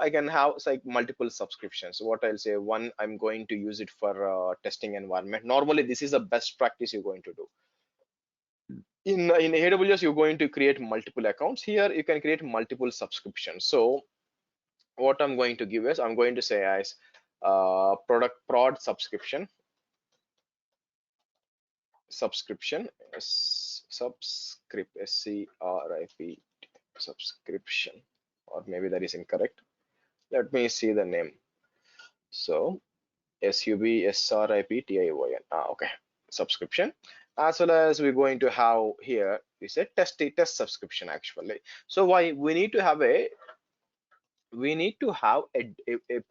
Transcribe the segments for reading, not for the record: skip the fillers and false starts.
I can have like multiple subscriptions. What I'll say, one, I'm going to use it for testing environment. Normally this is the best practice you're going to do. In AWS, you're going to create multiple accounts. Here you can create multiple subscriptions. So what I'm going to give is, I'm going to say as product prod subscription subscript SCRIP subscription, or maybe that is incorrect. Let me see the name. So SUBSRIPTION. Okay, subscription. As well as we're going to have here, we said test subscription actually. So why we need to have a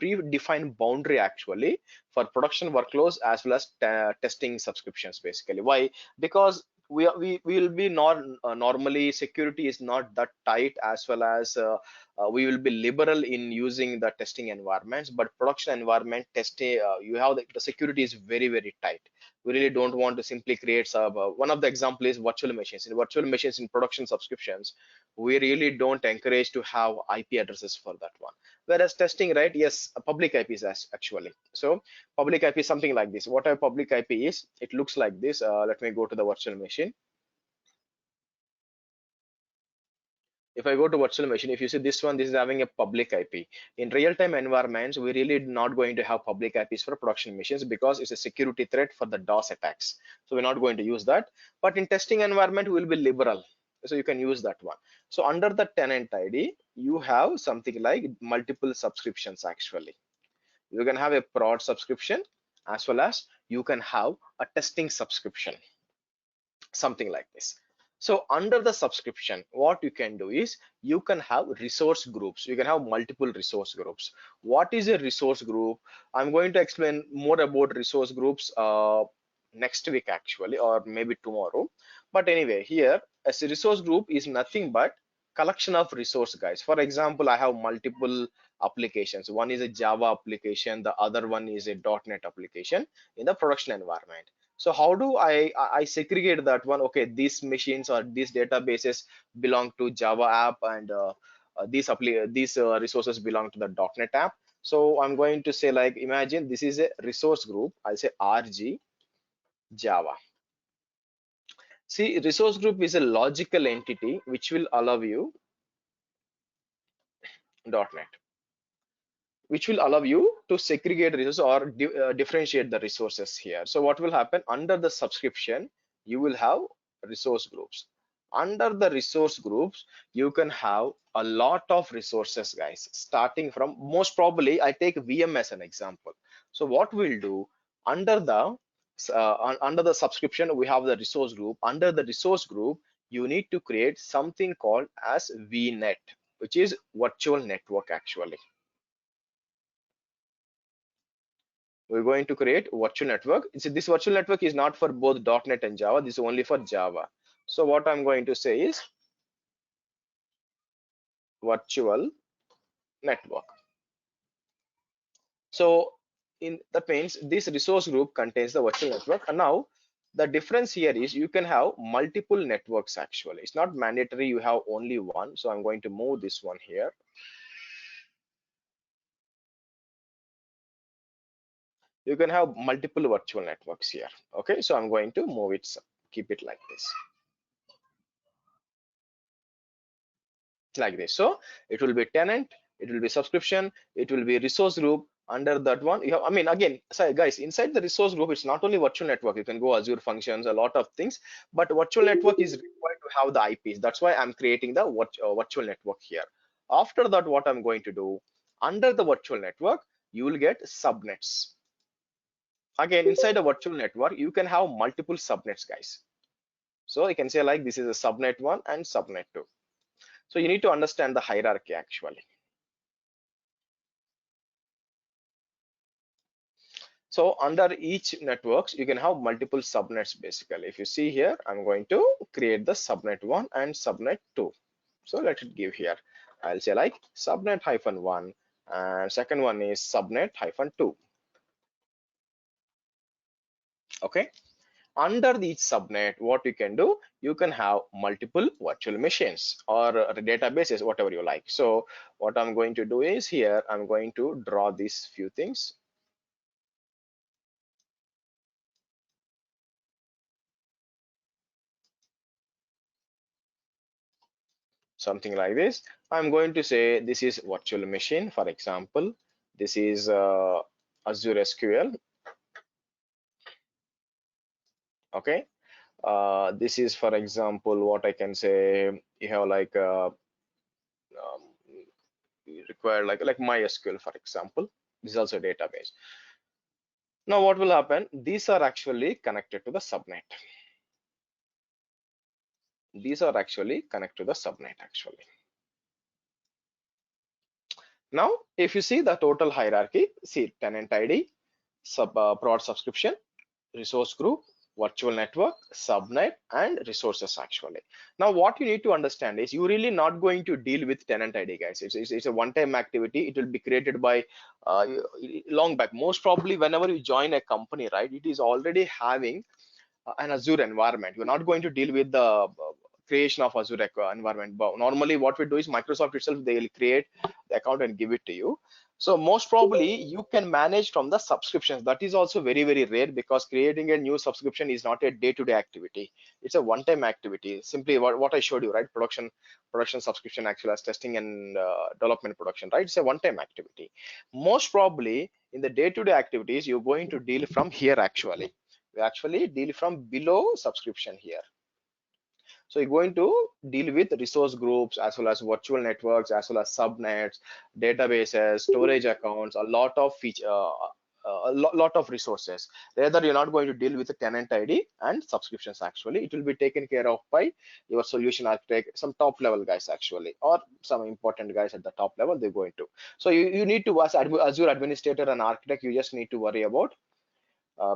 predefined boundary actually for production workloads as well as testing subscriptions basically. Why? Because we will be normally security is not that tight, as well as we will be liberal in using the testing environments, but production environment testing, you have the security is very tight. We really don't want to simply create one of the example is virtual machines. In virtual machines in production subscriptions, we really don't encourage to have IP addresses for that one. Whereas testing, right? Yes, public IP is actually. So public IP is something like this. What a public IP is, it looks like this. Let me go to the virtual machine. If I go to virtual machine, if you see this one, this is having a public IP. In real-time environments, we really not going to have public IPs for production machines because it's a security threat for the DOS attacks. So we're not going to use that. But in testing environment, we will be liberal. So you can use that one. So under the tenant ID, you have something like multiple subscriptions actually. You can have a prod subscription as well as you can have a testing subscription, something like this. So under the subscription, what you can do is you can have resource groups. You can have multiple resource groups. What is a resource group? I'm going to explain more about resource groups next week actually, or maybe tomorrow. But anyway, here as a resource group is nothing but collection of resource guys. For example, I have multiple applications. One is a Java application, the other one is a .NET application in the production environment. So how do I segregate that one? Okay, these machines or these databases belong to Java app, and these resources belong to the .NET app. So I'm going to say, like, imagine this is a resource group. I'll say RG Java. See, resource group is a logical entity which will allow you .NET, which will allow you to segregate resources or differentiate the resources here. So what will happen under the subscription, you will have resource groups. Under the resource groups, you can have a lot of resources guys, starting from, most probably I take VM as an example. So what we'll do, under the subscription, we have the resource group. Under the resource group, you need to create something called as VNet, which is virtual network actually. We're going to create virtual network. This virtual network is not for both .NET and Java. This is only for Java. So what I'm going to say is virtual network. So in that means this resource group contains the virtual network. And now the difference here is you can have multiple networks actually. It's not mandatory you have only one. So I'm going to move this one here. You can have multiple virtual networks here. Okay, so I'm going to move it, keep it like this. Like this. So it will be tenant, it will be subscription, it will be resource group. Under that one you have, I mean, again, sorry guys, inside the resource group, it's not only virtual network. You can go Azure functions, a lot of things, but virtual network is required to have the IPs. That's why I'm creating the virtual network here. After that, what I'm going to do, under the virtual network, you will get subnets. Again, inside a virtual network, you can have multiple subnets guys. So you can say like this is a subnet 1 and subnet 2. So you need to understand the hierarchy actually. So under each networks, you can have multiple subnets basically. If you see here, I'm going to create the subnet 1 and subnet 2. So let it give here. I'll say like subnet -1, and second one is subnet -2. Okay. under each subnet, what you can do, you can have multiple virtual machines or databases, whatever you like. So what I'm going to do is here, I'm going to draw these few things. Something like this. I'm going to say this is virtual machine, for example. This is Azure SQL. Okay. This is, for example, what I can say. You have like you require like MySQL, for example. This is also a database. Now, what will happen? These are actually connected to the subnet. These are actually connected to the subnet actually. Now, if you see the total hierarchy, see tenant ID, prod subscription, resource group, virtual network, subnet, and resources actually. Now, what you need to understand is you're really not going to deal with tenant ID, guys. It's a one-time activity. It will be created by long back. Most probably, whenever you join a company, right, it is already having an Azure environment. You're not going to deal with the creation of Azure environment. But normally, what we do is Microsoft itself, they will create the account and give it to you. So most probably you can manage from the subscriptions. That is also very, very rare, because creating a new subscription is not a day-to-day activity. It's a one-time activity. Simply what I showed you, right? Production subscription, actually as testing and development production, right? It's a one-time activity. Most probably in the day-to-day activities, you're going to deal from here actually. We actually deal from below subscription here. So you're going to deal with resource groups as well as virtual networks, as well as subnets, databases, storage accounts, a lot of feature, lot of resources. Rather, you're not going to deal with the tenant ID and subscriptions actually. It will be taken care of by your solution architect, some top level guys actually, or some important guys at the top level, they're going to. So you need to, as Azure administrator and architect, you just need to worry about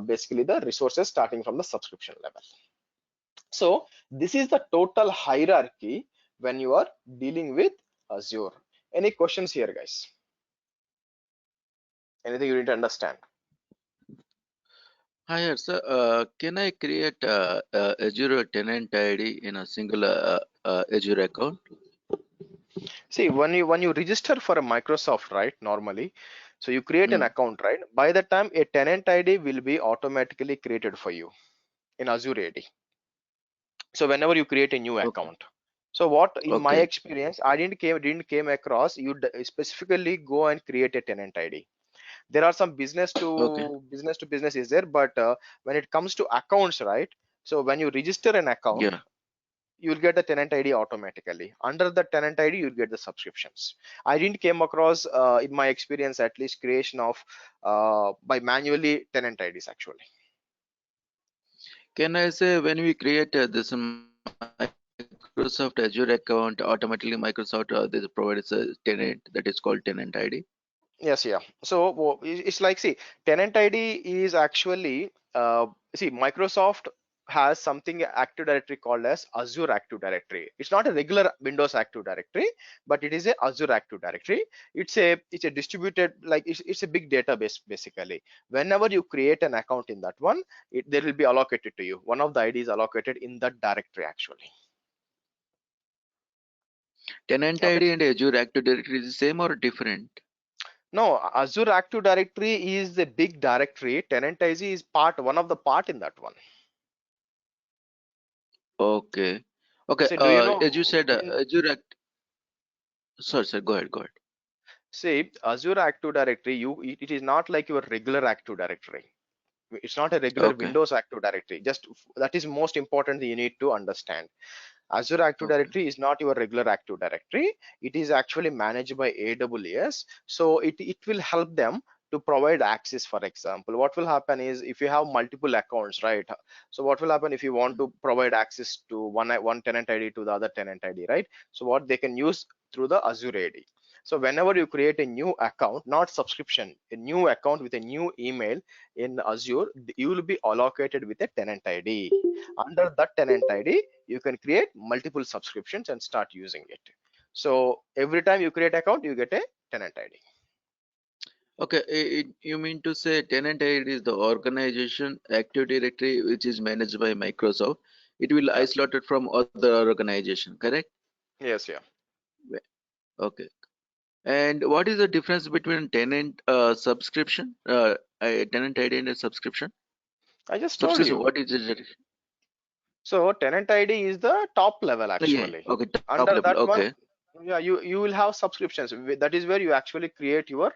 basically the resources starting from the subscription level. So this is the total hierarchy when you are dealing with Azure. Any questions here, guys? Anything you need to understand? Hi, sir. Can I create Azure tenant ID in a single Azure account? See, when you register for a Microsoft, right, normally, so you create an Mm, account, right? By the time a tenant ID will be automatically created for you in Azure AD. So whenever you create a new okay. account, so what in my Okay. experience, I didn't came across you specifically go and create a tenant ID. There are some Okay. business to business is there, but when it comes to accounts, right, so when you register an account, Yeah. you'll get the tenant ID automatically. Under the tenant ID, you'll get the subscriptions. I didn't came across in my experience at least creation of by manually tenant IDs actually. Can I say when we create this Microsoft Azure account, automatically Microsoft this provides a tenant that is called tenant ID? Yes, yeah. So it's like, see, tenant ID is actually see, Microsoft has something Active Directory called as Azure Active Directory. It's not a regular Windows Active Directory, but it is a Azure Active Directory. It's a distributed, like it's a big database basically. Whenever you create an account in that one, there will be allocated to you. One of the IDs allocated in that directory actually. Tenant Okay. ID and Azure Active Directory is the same or different? No, Azure Active Directory is the big directory. Tenant ID is one of the part in that one. Okay. Okay. So do you As you know said, when, Azure Act. Sorry, sir. Go ahead. Go ahead. say Azure Active Directory, it is not like your regular Active Directory. It's not a regular Okay. Windows Active Directory. Just that is most important that you need to understand. Azure Active Okay. Directory is not your regular Active Directory. It is actually managed by AWS. So it will help them to provide access. For example, what will happen is if you have multiple accounts, right? So what will happen if you want to provide access to one tenant ID to the other tenant ID, right? So what they can use through the Azure AD. So whenever you create a new account, not subscription, a new account with a new email in Azure, you will be allocated with a tenant ID. Under that tenant ID, you can create multiple subscriptions and start using it. So every time you create account, you get a tenant ID. Okay, you mean to say tenant ID is the organization Active Directory which is managed by Microsoft. It will Yeah. isolate it from other organization, correct? Yes. Yeah. Okay. And what is the difference between tenant subscription, tenant ID and a subscription? I just told Subscription, you. what is it? So tenant ID is the top level Yeah, actually. okay, top Under level. that one, Okay, yeah, you will have subscriptions. That is where you actually create your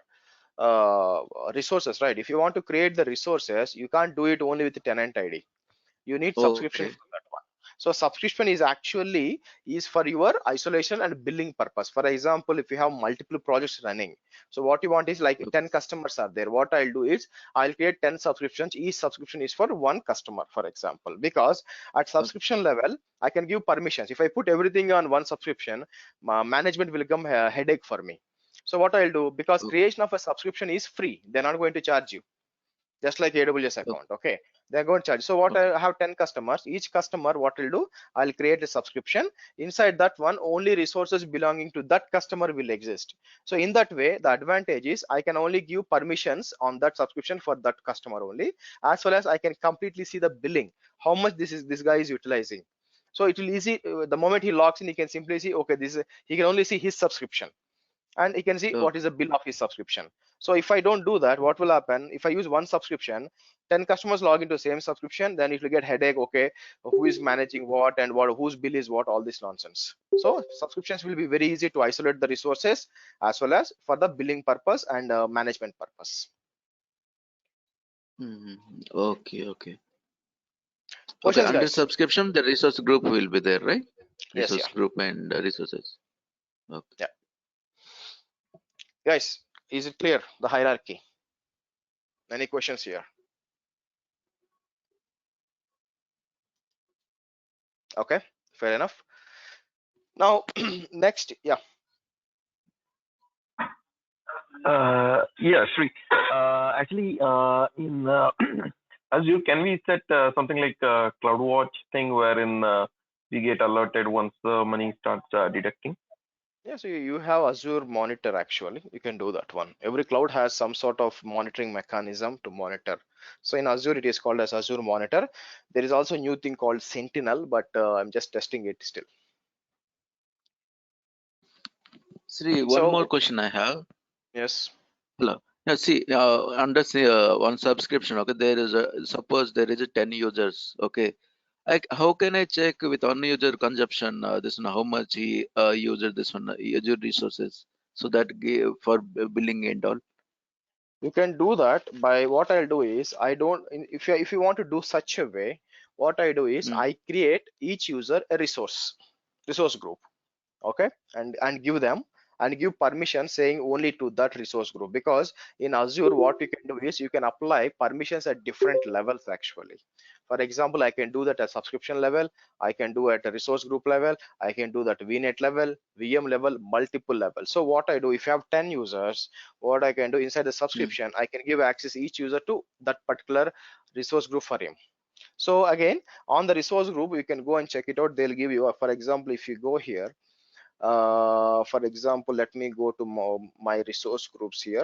uh, resources, right? If you want to create the resources, you can't do it only with the tenant ID. You need subscription okay, for that one. So subscription is actually is for your isolation and billing purpose. For example, if you have multiple projects running, so what you want is like okay, 10 customers are there. What I'll do is I'll create 10 subscriptions. Each subscription is for one customer, for example, because at okay, subscription level I can give permissions. If I put everything on one subscription, management will become a headache for me. So what I'll do, because okay, creation of a subscription is free, they're not going to charge you, just like AWS okay, account. Okay, they're going to charge. So what, okay, I have 10 customers. Each customer, what will do, I'll create a subscription. Inside that one, only resources belonging to that customer will exist. So in that way, the advantage is I can only give permissions on that subscription for that customer only, as well as I can completely see the billing, how much this guy is utilizing. So it will easy, the moment he logs in, he can simply see, okay, this is, he can only see his subscription, and you can see okay. what is the bill of his subscription. So if I don't do that, what will happen, if I use one subscription, 10 customers log into same subscription, then it will get headache. Okay, who is managing what and what, whose bill is what, all this nonsense. So subscriptions will be very easy to isolate the resources, as well as for the billing purpose and management purpose. Okay, okay. Okay, Questions, under guys? subscription, the resource group will be there, right? Yes. Yeah. Resource group and resources. Okay. Yeah. Guys, is it clear, the hierarchy? Any questions here? Okay, fair enough. Now next, yeah. Yeah, Sri. Actually, in Azure, can we set something like a CloudWatch thing wherein we get alerted once the money starts deducting? Yeah, so you have Azure Monitor actually. You can do that one. Every cloud has some sort of monitoring mechanism to monitor. So in Azure, it is called as Azure Monitor. There is also a new thing called Sentinel, but I'm just testing it still. Sri, one more So question I have. yes, Hello. Now, see, under say one subscription, okay, there is a suppose there is a 10 users, okay. Like, how can I check with one user consumption this one how much he used this one Azure resources so that give for billing and all. you can do that by, what I'll do is I don't, if you want to do such a way, what I do is Mm, I create each user a resource group. Okay, and give them, and give permission saying only to that resource group, because in Azure what you can do is you can apply permissions at different levels actually. For example, I can do that at subscription level, I can do at a resource group level, I can do that VNet level, VM level, multiple levels. So what I do, if you have 10 users, what I can do inside the mm, subscription, I can give access each user to that particular resource group for him. So again, on the resource group you can go and check it out. They'll give you for example, if you go here, for example, let me go to my resource groups here.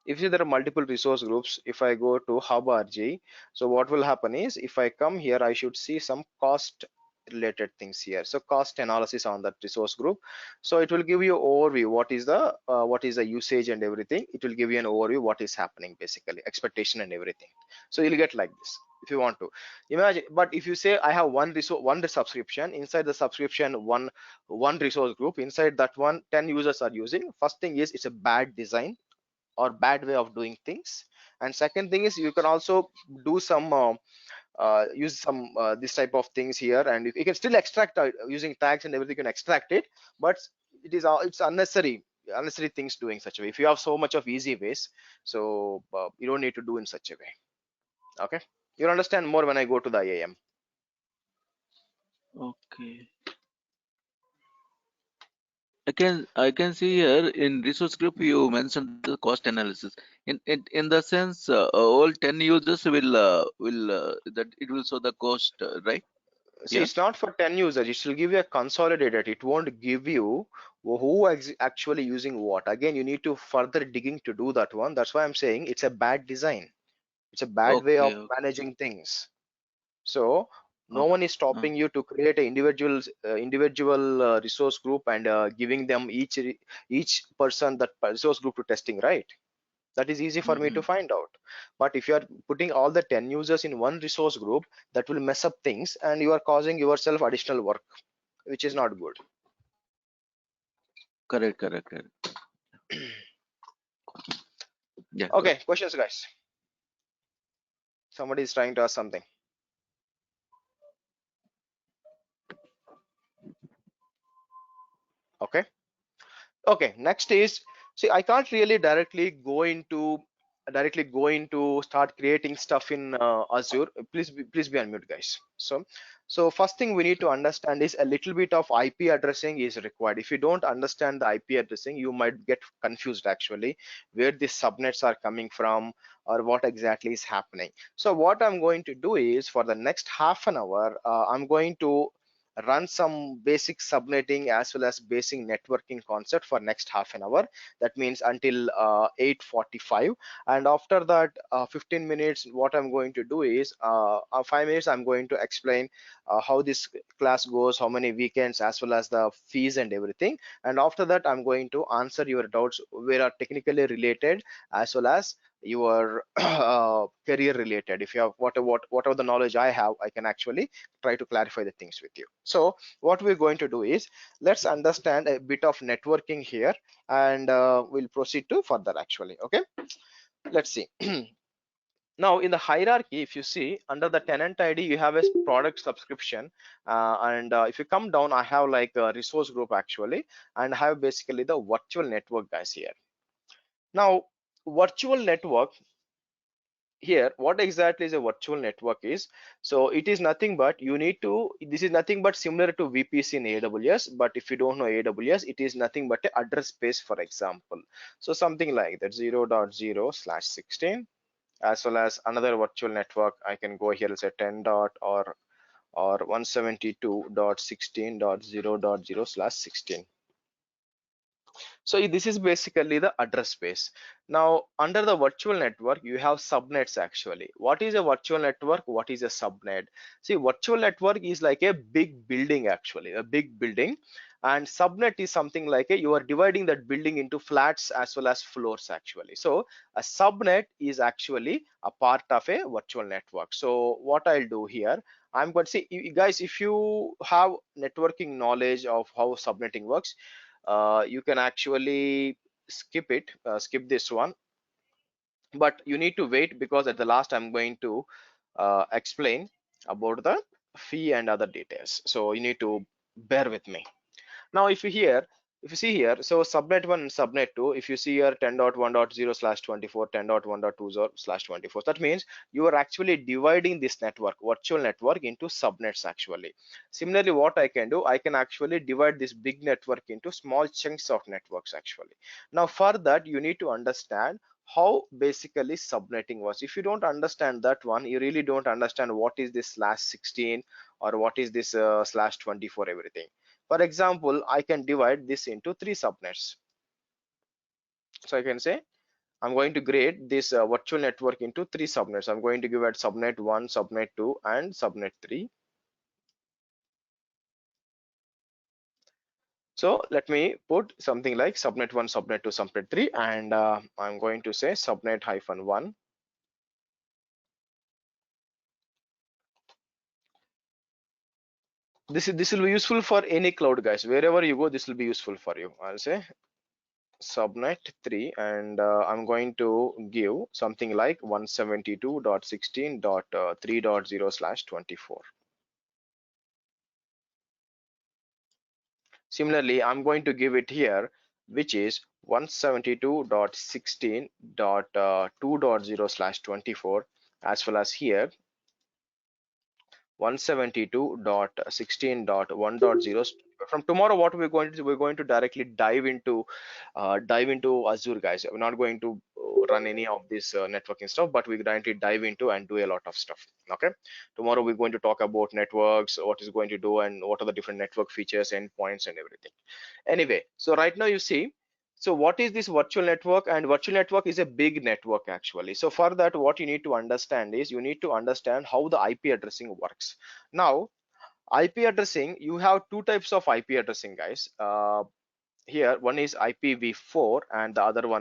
If you see there are multiple resource groups, if I go to HubRG, so what will happen is if I come here, I should see some cost related things here. So cost analysis on that resource group. So it will give you overview what is the usage and everything. It will give you an overview what is happening, basically expectation and everything. So you'll get like this if you want to imagine. But if you say I have one resource, one subscription, inside the subscription, one resource group, inside that one 10 users are using, first thing is it's a bad design or bad way of doing things. And second thing is you can also do some use some this type of things here, and you can still extract using tags and everything, you can extract it, but it's unnecessary things doing such a way. If you have so much of easy ways, so you don't need to do in such a way. Okay, you'll understand more when I go to the IAM. okay. I can see here in resource group you mentioned the cost analysis. In the sense all 10 users will that it will show the cost, right? See, Yeah. it's not for 10 users, it will give you a consolidated, it won't give you who actually using what. Again, you need to further digging to do that one. That's why I'm saying it's a bad design. It's a bad way of Okay, okay, managing things. So no okay. one is stopping you to create a individual resource group and giving them each person that resource group to testing, right? That is easy for me to Mm-hmm. find out. But if you are putting all the 10 users in one resource group, that will mess up things and you are causing yourself additional work, which is not good. Correct, correct, correct. Yeah, good. Okay, questions, guys. Somebody is trying to ask something. Okay. Okay, next is, see, I can't really directly go into start creating stuff in Azure. Please be on mute, guys. So first thing we need to understand is a little bit of IP addressing is required. If you don't understand the IP addressing, you might get confused actually where these subnets are coming from or what exactly is happening. So what I'm going to do is for the next half an hour, I'm going to run some basic subnetting as well as basic networking concept for next half an hour. That means until 8:45, and after that 15 minutes what I'm going to do is 5 minutes I'm going to explain how this class goes, how many weekends, as well as the fees and everything. And after that I'm going to answer your doubts where are technically related as well as your career related. If you have whatever the knowledge I have, I can actually try to clarify the things with you. So what we're going to do is let's understand a bit of networking here, and we'll proceed to further actually. Okay, let's see. Now in the hierarchy, if you see under the tenant ID, you have a product subscription, and if you come down, I have like a resource group actually, and I have basically the virtual network guys here. Now virtual network here, what exactly is a virtual network is, so it is nothing but you need to, this is nothing but similar to VPC in AWS, but if you don't know AWS, it is nothing but a address space, for example. So something like that 0.0/16, as well as another virtual network, I can go here, let's say 10 dot or 172.16.0.0/16. So this is basically the address space. Now under the virtual network, you have subnets actually. What is a virtual network? What is a subnet? See, virtual network is like a big building actually, a big building. And subnet is something like you are dividing that building into flats as well as floors actually. So a subnet is actually a part of a virtual network. So what I'll do here, I'm going to see, guys, if you have networking knowledge of how subnetting works, you can actually skip this one, but you need to wait because at the last I'm going to explain about the fee and other details, so you need to bear with me. Now if you see here, so subnet 1 and subnet 2, if you see here 10.1.0/24, 10.1.20/24, that means you are actually dividing this network, virtual network, into subnets actually. Similarly, what I can do, I can actually divide this big network into small chunks of networks actually. Now for that, you need to understand how basically subnetting was. If you don't understand that one, you really don't understand what is this /16 or what is this /24 everything. For example, I can divide this into 3 subnets. So I can say I'm going to grade this virtual network into 3 subnets. I'm going to give it subnet 1, subnet 2, and subnet 3. So let me put something like subnet 1, subnet 2, subnet 3, and I'm going to say subnet -1. This will be useful for any cloud, guys. Wherever you go, this will be useful for you. I'll say subnet 3, and I'm going to give something like 172.16.3.0/24. Similarly, I'm going to give it here, which is 172.16.2.0/24, as well as here 172.16.1.0. From tomorrow, what we're going to do, we're going to directly dive into Azure, guys. We're not going to run any of this networking stuff, but we currently dive into and do a lot of stuff. Okay, tomorrow we're going to talk about networks, what is going to do, and what are the different network features, endpoints, and everything. Anyway, so right now you see, so what is this virtual network? And virtual network is a big network actually. So for that, what you need to understand is you need to understand how the IP addressing works. Now, IP addressing, you have two types of IP addressing, guys. Here, one is IPv4 and the other one